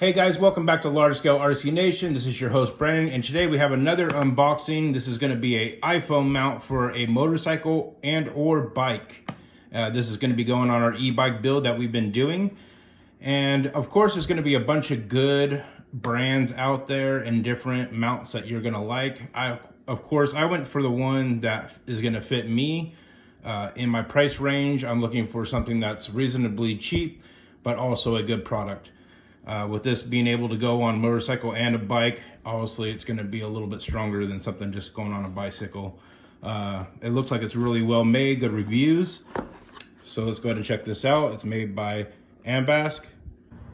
Hey guys, welcome back to Large Scale RC Nation. This is your host Brandon, and today we have another unboxing. This is going to be an iPhone mount for a motorcycle and or bike. This is going to be going on our e-bike build that we've been doing. And of course, there's going to be a bunch of good brands out there and different mounts that you're going to like. Of course, I went for the one that is going to fit me in my price range. I'm looking for something that's reasonably cheap, but also a good product. With this being able to go on motorcycle and a bike, obviously it's going to be a little bit stronger than something just going on a bicycle. It looks like it's really well made, good reviews. So let's go ahead and check this out. It's made by Anvask.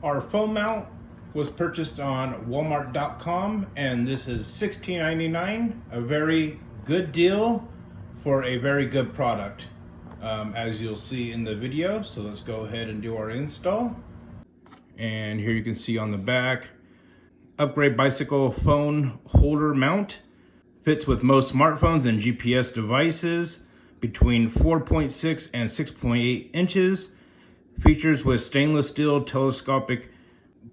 Our phone mount was purchased on Walmart.com, and this is $16.99, a very good deal for a very good product, as you'll see in the video. So let's go ahead and do our install. And here you can see on the back, upgrade bicycle phone holder mount. Fits with most smartphones and GPS devices between 4.6 and 6.8 inches. Features with stainless steel telescopic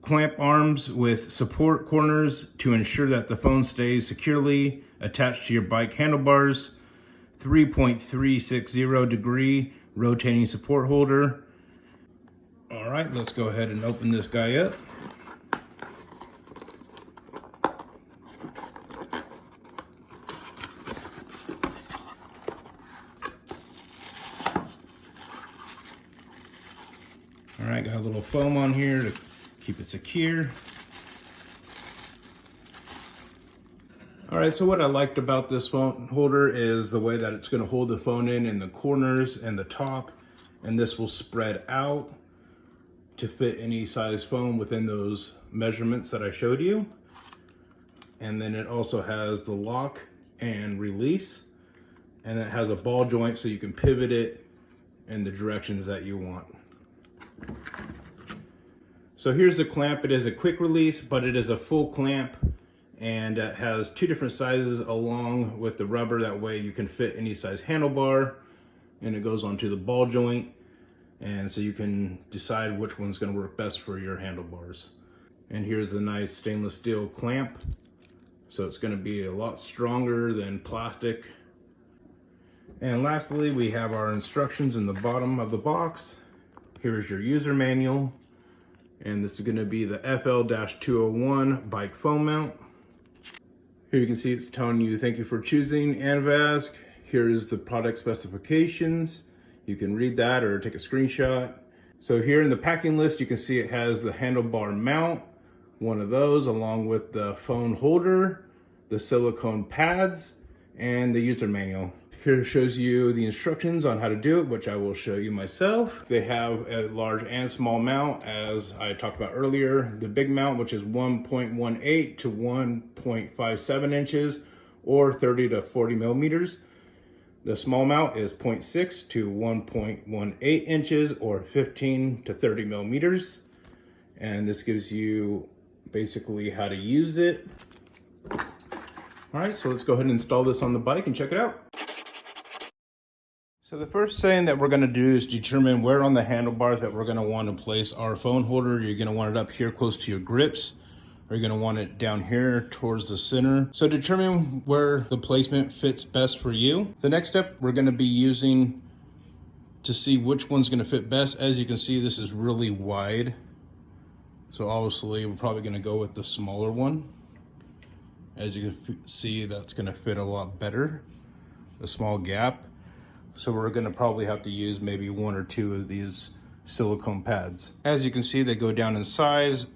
clamp arms with support corners to ensure that the phone stays securely attached to your bike handlebars. 3.360 degree rotating support holder. All right, let's go ahead and open this guy up. All right, got a little foam on here to keep it secure. All right, so what I liked about this phone holder is the way that it's going to hold the phone in the corners and the top, and this will spread out to fit any size phone within those measurements that I showed you. And then it also has the lock and release, and it has a ball joint so you can pivot it in the directions that you want. So here's the clamp. It is a quick release, but it is a full clamp, and it has two different sizes along with the rubber. That way you can fit any size handlebar, and it goes onto the ball joint. And so you can decide which one's going to work best for your handlebars. And here's the nice stainless steel clamp. So it's going to be a lot stronger than plastic. And lastly, we have our instructions in the bottom of the box. Here's your user manual. And this is going to be the FL-201 bike phone mount. Here you can see it's telling you, thank you for choosing Anvask. Here is the product specifications. You can read that or take a screenshot. So here in the packing list, you can see it has the handlebar mount, one of those, along with the phone holder, the silicone pads, and the user manual. Here it shows you the instructions on how to do it, which I will show you myself. They have a large and small mount, as I talked about earlier. The big mount, which is 1.18 to 1.57 inches, or 30 to 40 millimeters. The small mount is 0.6 to 1.18 inches, or 15 to 30 millimeters. And this gives you basically how to use it. All right, so let's go ahead and install this on the bike and check it out. So the first thing that we're gonna do is determine where on the handlebars that we're gonna want to place our phone holder. You're gonna want it up here close to your grips, or you're gonna want it down here towards the center. So determine where the placement fits best for you. The next step we're gonna be using to see which one's gonna fit best. As you can see, this is really wide. So obviously we're probably gonna go with the smaller one. As you can see, that's gonna fit a lot better, a small gap. So we're gonna probably have to use maybe one or two of these silicone pads. As you can see, they go down in size.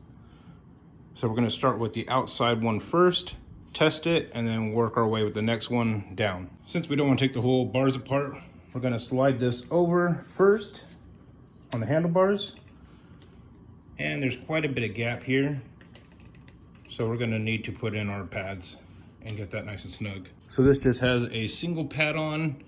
So we're gonna start with the outside one first, test it, and then work our way with the next one down. Since we don't wanna take the whole bars apart, we're gonna slide this over first on the handlebars. And there's quite a bit of gap here. So we're gonna need to put in our pads and get that nice and snug. So this just has a single pad on,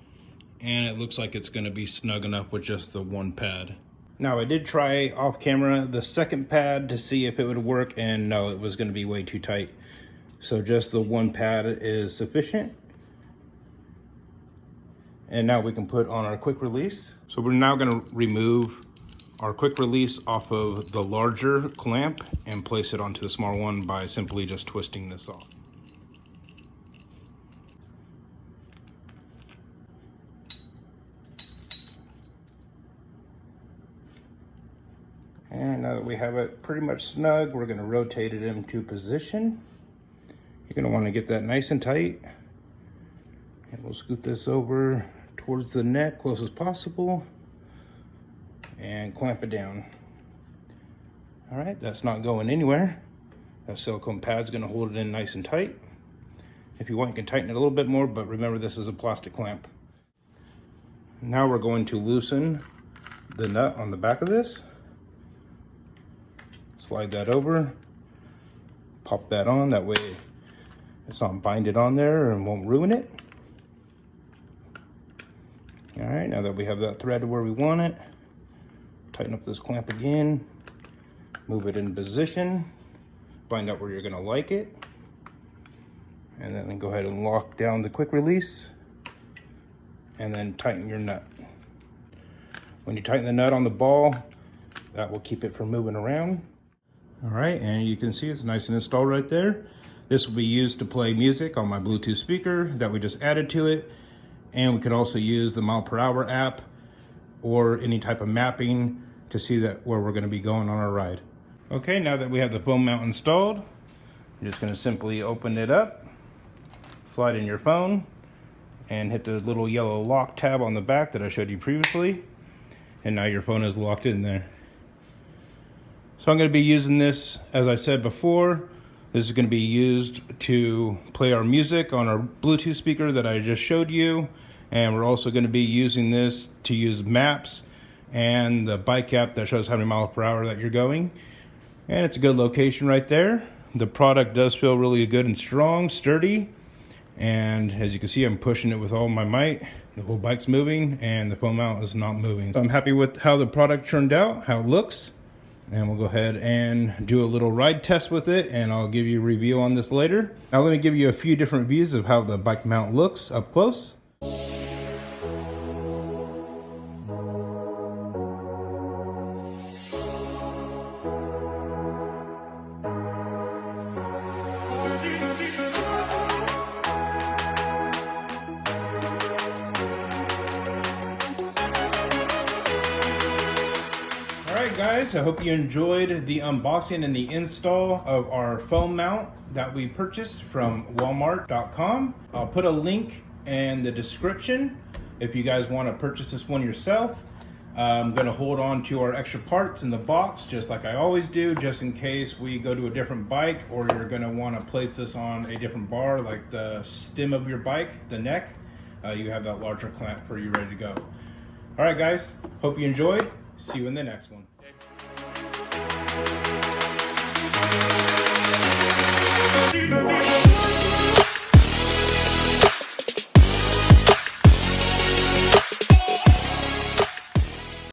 and it looks like it's gonna be snug enough with just the one pad. Now I did try off camera the second pad to see if it would work, and no, it was gonna be way too tight. So just the one pad is sufficient. And now we can put on our quick release. So we're now gonna remove our quick release off of the larger clamp and place it onto the smaller one by simply just twisting this off. And now that we have it pretty much snug, we're going to rotate it into position. You're going to want to get that nice and tight. And we'll scoot this over towards the neck, close as possible, and clamp it down. All right, that's not going anywhere. That silicone pad's going to hold it in nice and tight. If you want, you can tighten it a little bit more, but remember this is a plastic clamp. Now we're going to loosen the nut on the back of this. Slide that over, pop that on, that way it's not binded on there and won't ruin it. All right, now that we have that thread where we want it, tighten up this clamp again, move it in position, find out where you're gonna like it, and then go ahead and lock down the quick release, and then tighten your nut. When you tighten the nut on the ball, that will keep it from moving around. All right, and you can see it's nice and installed right there. This will be used to play music on my Bluetooth speaker that we just added to it. And we can also use the mile-per-hour app or any type of mapping to see that where we're gonna be going on our ride. Okay, now that we have the foam mount installed, I'm just gonna simply open it up, slide in your phone, and hit the little yellow lock tab on the back that I showed you previously. And now your phone is locked in there. So I'm going to be using this, as I said before, this is going to be used to play our music on our Bluetooth speaker that I just showed you. And we're also going to be using this to use maps and the bike app that shows how many miles per hour that you're going. And it's a good location right there. The product does feel really good and strong, sturdy. And as you can see, I'm pushing it with all my might. The whole bike's moving and the foam mount is not moving. So I'm happy with how the product turned out, how it looks. And we'll go ahead and do a little ride test with it, and I'll give you a review on this later. Now let me give you a few different views of how the bike mount looks up close. Alright guys, I hope you enjoyed the unboxing and the install of our foam mount that we purchased from walmart.com. I'll put a link in the description if you guys want to purchase this one yourself. I'm going to hold on to our extra parts in the box just like I always do, just in case we go to a different bike or you're going to want to place this on a different bar like the stem of your bike, the neck. You have that larger clamp for you ready to go. Alright guys, hope you enjoyed. See you in the next one.